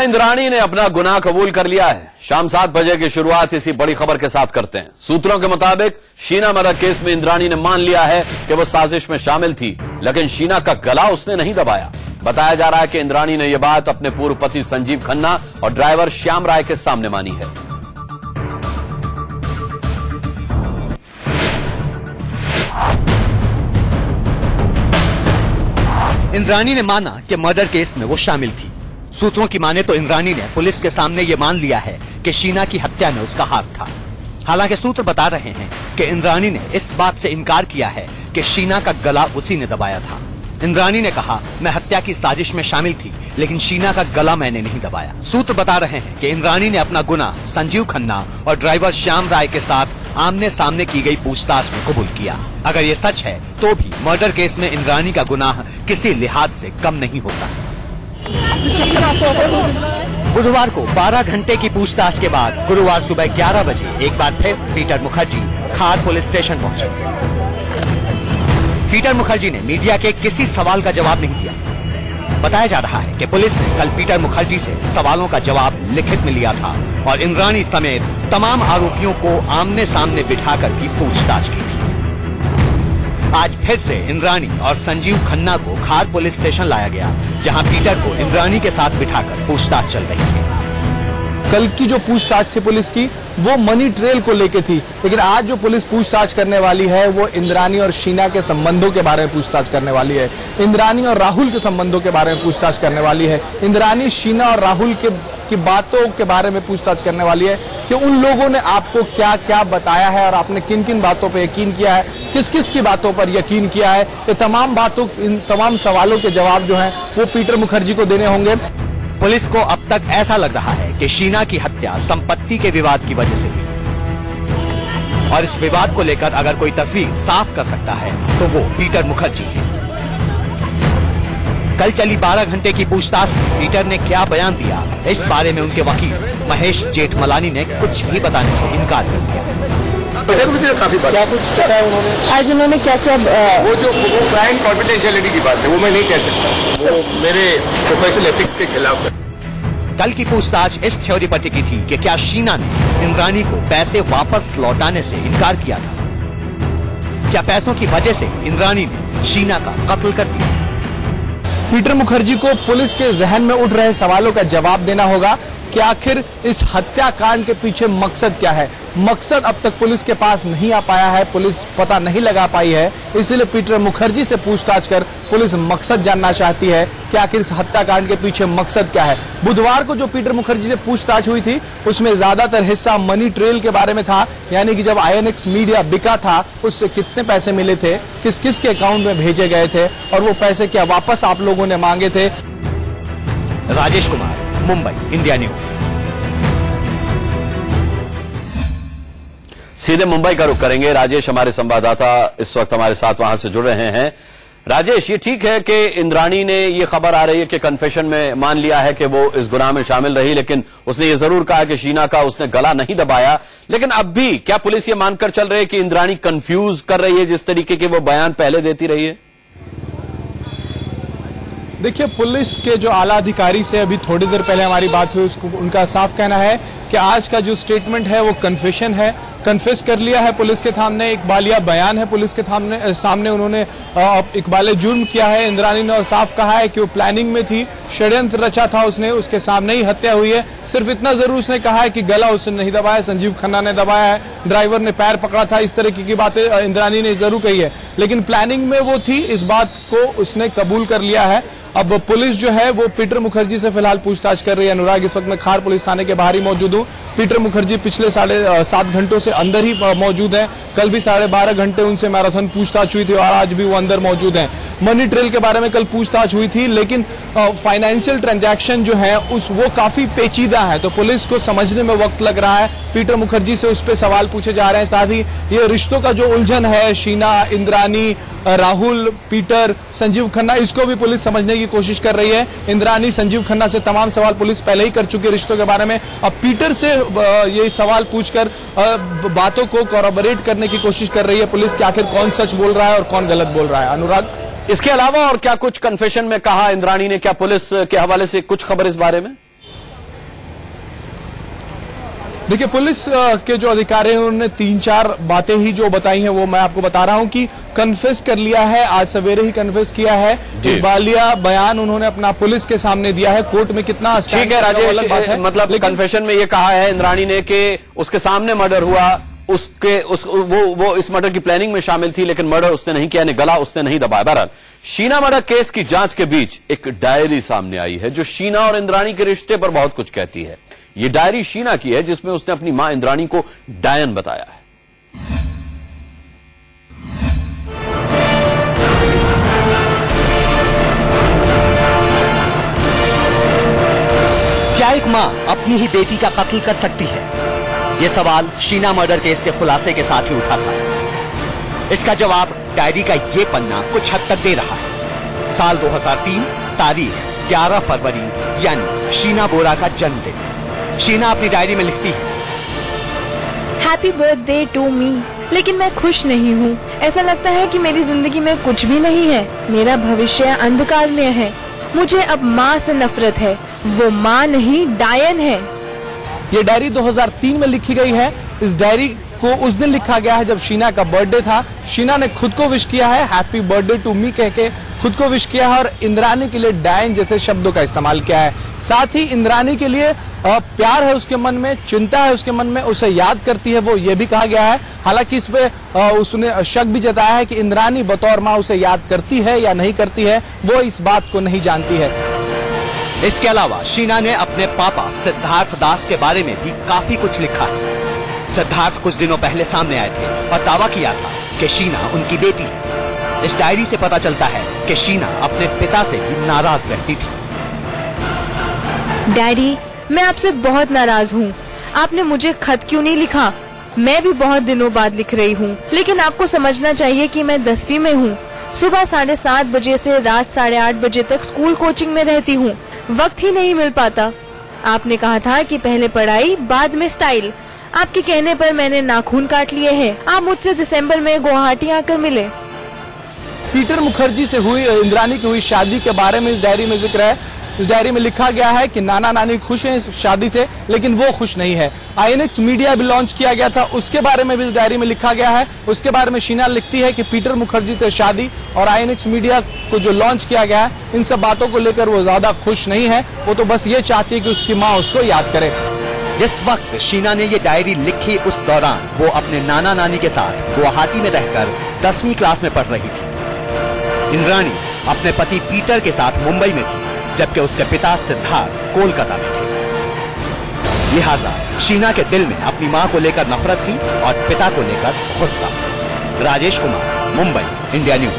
इंद्राणी ने अपना गुनाह कबूल कर लिया है। शाम 7 बजे की शुरुआत इसी बड़ी खबर के साथ करते हैं। सूत्रों के मुताबिक शीना मर्डर केस में इंद्राणी ने मान लिया है कि वो साजिश में शामिल थी, लेकिन शीना का गला उसने नहीं दबाया। बताया जा रहा है कि इंद्राणी ने यह बात अपने पूर्व पति संजीव खन्ना और ड्राइवर श्याम राय के सामने मानी है। इंद्राणी ने माना कि मर्डर केस में वो शामिल थी। सूत्रों की माने तो इंद्राणी ने पुलिस के सामने ये मान लिया है कि शीना की हत्या में उसका हाथ था। हालांकि सूत्र बता रहे हैं कि इंद्राणी ने इस बात से इनकार किया है कि शीना का गला उसी ने दबाया था। इंद्राणी ने कहा, मैं हत्या की साजिश में शामिल थी, लेकिन शीना का गला मैंने नहीं दबाया। सूत्र बता रहे हैं कि इंद्राणी ने अपना गुनाह संजीव खन्ना और ड्राइवर श्याम राय के साथ आमने सामने की गई पूछताछ में कबूल किया। अगर ये सच है तो भी मर्डर केस में इंद्राणी का गुनाह किसी लिहाज से कम नहीं होता। बुधवार को 12 घंटे की पूछताछ के बाद गुरुवार सुबह 11 बजे एक बार फिर पीटर मुखर्जी खार पुलिस स्टेशन पहुंचे। पीटर मुखर्जी ने मीडिया के किसी सवाल का जवाब नहीं दिया। बताया जा रहा है कि पुलिस ने कल पीटर मुखर्जी से सवालों का जवाब लिखित में लिया था और इंद्राणी समेत तमाम आरोपियों को आमने सामने बिठाकर की पूछताछ की थी। आज फिर से इंद्राणी और संजीव खन्ना को खार पुलिस स्टेशन लाया गया, जहां पीटर को इंद्राणी के साथ बिठाकर पूछताछ चल रही है। कल की जो पूछताछ थी पुलिस की वो मनी ट्रेल को लेके थी, लेकिन आज जो पुलिस पूछताछ करने वाली है वो इंद्राणी और शीना के संबंधों के बारे में पूछताछ करने वाली है। इंद्राणी और राहुल के संबंधों के बारे में पूछताछ करने वाली है। इंद्राणी, शीना और राहुल की बातों के बारे में पूछताछ करने वाली है कि उन लोगों ने आपको क्या क्या बताया है और आपने किन किन बातों पर यकीन किया है, किस किस की बातों पर यकीन किया है। ये इन तमाम सवालों के जवाब जो हैं वो पीटर मुखर्जी को देने होंगे। पुलिस को अब तक ऐसा लग रहा है कि शीना की हत्या संपत्ति के विवाद की वजह से हुई और इस विवाद को लेकर अगर कोई तस्वीर साफ कर सकता है तो वो पीटर मुखर्जी है। कल चली 12 घंटे की पूछताछ में पीटर ने क्या बयान दिया, इस बारे में उनके वकील महेश जेठमलानी ने कुछ भी बताने से इनकार कर दिया। काफी क्या कुछ करा है उन्होंने? आज उन्होंने क्या क्या वो क्राइम कॉन्फिडेंशियलिटी की बात है वो मैं नहीं कह सकता, वो मेरे प्रोफेशनल एथिक्स के खिलाफ है। कल की पूछताछ इस थ्योरी पर टिकी थी कि क्या शीना ने इंद्राणी को पैसे वापस लौटाने से इनकार किया था। क्या पैसों की वजह से इंद्राणी ने शीना का कत्ल कर दिया। पीटर मुखर्जी को पुलिस के जहन में उठ रहे सवालों का जवाब देना होगा कि आखिर इस हत्याकांड के पीछे मकसद क्या है। मकसद अब तक पुलिस के पास नहीं आ पाया है, पुलिस पता नहीं लगा पाई है, इसलिए पीटर मुखर्जी से पूछताछ कर पुलिस मकसद जानना चाहती है कि आखिर इस हत्याकांड के पीछे मकसद क्या है। बुधवार को जो पीटर मुखर्जी से पूछताछ हुई थी उसमें ज्यादातर हिस्सा मनी ट्रेल के बारे में था, यानी कि जब INX मीडिया बिका था उससे कितने पैसे मिले थे, किस किस के अकाउंट में भेजे गए थे और वो पैसे क्या वापस आप लोगों ने मांगे थे। Rajesh Kumar, Mumbai, India news. सीधे मुंबई का रुख करेंगे। राजेश हमारे संवाददाता इस वक्त हमारे साथ वहां से जुड़ रहे हैं। राजेश, ये ठीक है कि इंद्राणी ने ये खबर आ रही है कि कन्फेशन में मान लिया है कि वो इस गुनाह में शामिल रही, लेकिन उसने ये जरूर कहा कि शीना का उसने गला नहीं दबाया। लेकिन अब भी क्या पुलिस ये मानकर चल रही है कि इंद्राणी कंफ्यूज कर रही है जिस तरीके के वो बयान पहले देती रही है? देखिए, पुलिस के जो आला अधिकारी से अभी थोड़ी देर पहले हमारी बात हुई, उसको उनका साफ कहना है कि आज का जो स्टेटमेंट है वो कन्फेशन है, कन्फेस कर लिया है पुलिस के सामने। इकबालिया बयान है पुलिस के सामने उन्होंने इकबाले जुर्म किया है इंद्राणी ने और साफ कहा है कि वो प्लानिंग में थी, षड्यंत्र रचा था उसने, उसके सामने ही हत्या हुई है। सिर्फ इतना जरूर उसने कहा है कि गला उसने नहीं दबाया, संजीव खन्ना ने दबाया है, ड्राइवर ने पैर पकड़ा था, इस तरह की बातें इंद्राणी ने जरूर कही है, लेकिन प्लानिंग में वो थी, इस बात को उसने कबूल कर लिया है। अब पुलिस जो है वो पीटर मुखर्जी से फिलहाल पूछताछ कर रही है। अनुराग, इस वक्त मैं खार पुलिस थाने के बाहर ही मौजूद हूँ। पीटर मुखर्जी पिछले 7.5 घंटों से अंदर ही मौजूद हैं। कल भी 12.5 घंटे उनसे मैराथन पूछताछ हुई थी और आज भी वो अंदर मौजूद हैं। मनी ट्रेल के बारे में कल पूछताछ हुई थी, लेकिन फाइनेंशियल ट्रांजैक्शन जो है वो काफी पेचीदा है, तो पुलिस को समझने में वक्त लग रहा है। पीटर मुखर्जी से उस पर सवाल पूछे जा रहे हैं। साथ ही ये रिश्तों का जो उलझन है, शीना, इंद्राणी, राहुल, पीटर, संजीव खन्ना, इसको भी पुलिस समझने की कोशिश कर रही है। इंद्राणी, संजीव खन्ना से तमाम सवाल पुलिस पहले ही कर चुकी है रिश्तों के बारे में। अब पीटर से ये सवाल पूछकर बातों को कॉरबोरेट करने की कोशिश कर रही है पुलिस कि आखिर कौन सच बोल रहा है और कौन गलत बोल रहा है। अनुराग, इसके अलावा और क्या कुछ कन्फेशन में कहा इंद्राणी ने? क्या पुलिस के हवाले से कुछ खबर इस बारे में? देखिए, पुलिस के जो अधिकारी हैं उन्होंने 3-4 बातें ही जो बताई हैं वो मैं आपको बता रहा हूं कि कन्फेस कर लिया है, आज सवेरे ही कन्फेस किया है। इकबालिया बयान उन्होंने अपना पुलिस के सामने दिया है, कोर्ट में कितना ठीक है राजेश, मतलब कन्फेशन में ये कहा है इंद्राणी ने कि उसके सामने मर्डर हुआ, वो इस मर्डर की प्लानिंग में शामिल थी, लेकिन मर्डर उसने नहीं किया, गला उसने नहीं दबाया। बहरहाल शीना मर्डर केस की जांच के बीच एक डायरी सामने आई है जो शीना और इंद्राणी के रिश्ते पर बहुत कुछ कहती है। ये डायरी शीना की है जिसमें उसने अपनी मां इंद्राणी को डायन बताया है। क्या एक मां अपनी ही बेटी का कत्ल कर सकती है? यह सवाल शीना मर्डर केस के खुलासे के साथ ही उठा था। इसका जवाब डायरी का ये पन्ना कुछ हद तक दे रहा है। साल 2003, तारीख 11 फरवरी, यानी शीना बोरा का जन्मदिन। शीना अपनी डायरी में लिखती है, हैप्पी बर्थडे टू मी। लेकिन मैं खुश नहीं हूँ। ऐसा लगता है कि मेरी जिंदगी में कुछ भी नहीं है। मेरा भविष्य अंधकार में है। मुझे अब माँ से नफरत है। वो माँ नहीं, डायन है। ये डायरी 2003 में लिखी गई है। इस डायरी को उस दिन लिखा गया है जब शीना का बर्थडे था। शीना ने खुद को विश किया है, हैप्पी बर्थडे टू मी कह के खुद को विश किया है और इंद्राणी के लिए डायन जैसे शब्दों का इस्तेमाल किया है। साथ ही इंद्राणी के लिए प्यार है उसके मन में, चिंता है उसके मन में, उसे याद करती है वो, ये भी कहा गया है। हालांकि इस पे उसने शक भी जताया है कि इंद्राणी बतौर मां उसे याद करती है या नहीं करती है, वो इस बात को नहीं जानती है। इसके अलावा शीना ने अपने पापा सिद्धार्थ दास के बारे में भी काफी कुछ लिखा है। सिद्धार्थ कुछ दिनों पहले सामने आए थे और दावा किया था कि शीना उनकी बेटी है। इस डायरी से पता चलता है कि शीना अपने पिता से भी नाराज रहती थी। डैडी, मैं आपसे बहुत नाराज हूँ। आपने मुझे खत क्यों नहीं लिखा? मैं भी बहुत दिनों बाद लिख रही हूँ, लेकिन आपको समझना चाहिए कि मैं 10वीं में हूँ। सुबह 7:30 बजे से रात 8:30 बजे तक स्कूल कोचिंग में रहती हूँ। वक्त ही नहीं मिल पाता। आपने कहा था कि पहले पढ़ाई बाद में स्टाइल। आपके कहने पर मैंने नाखून काट लिए हैं। आप मुझसे दिसंबर में गुवाहाटी आकर मिले। पीटर मुखर्जी से हुई इंद्राणी की हुई शादी के बारे में इस डायरी में जिक्र है। इस डायरी में लिखा गया है कि नाना नानी खुश हैं इस शादी से, लेकिन वो खुश नहीं है। आईएनएक्स मीडिया भी लॉन्च किया गया था, उसके बारे में भी इस डायरी में लिखा गया है। उसके बारे में शीना लिखती है कि पीटर मुखर्जी से शादी और आईएनएक्स मीडिया को जो लॉन्च किया गया है, इन सब बातों को लेकर वो ज्यादा खुश नहीं है। वो तो बस ये चाहती है कि उसकी माँ उसको याद करे। जिस वक्त शीना ने ये डायरी लिखी उस दौरान वो अपने नाना नानी के साथ गुवाहाटी में रहकर 10वीं क्लास में पढ़ रही थी। इंद्राणी अपने पति पीटर के साथ मुंबई में थी, जबकि उसके पिता सिद्धार्थ कोलकाता में थे। लिहाजा शीना के दिल में अपनी मां को लेकर नफरत थी और पिता को लेकर गुस्सा। Rajesh Kumar, Mumbai, India news.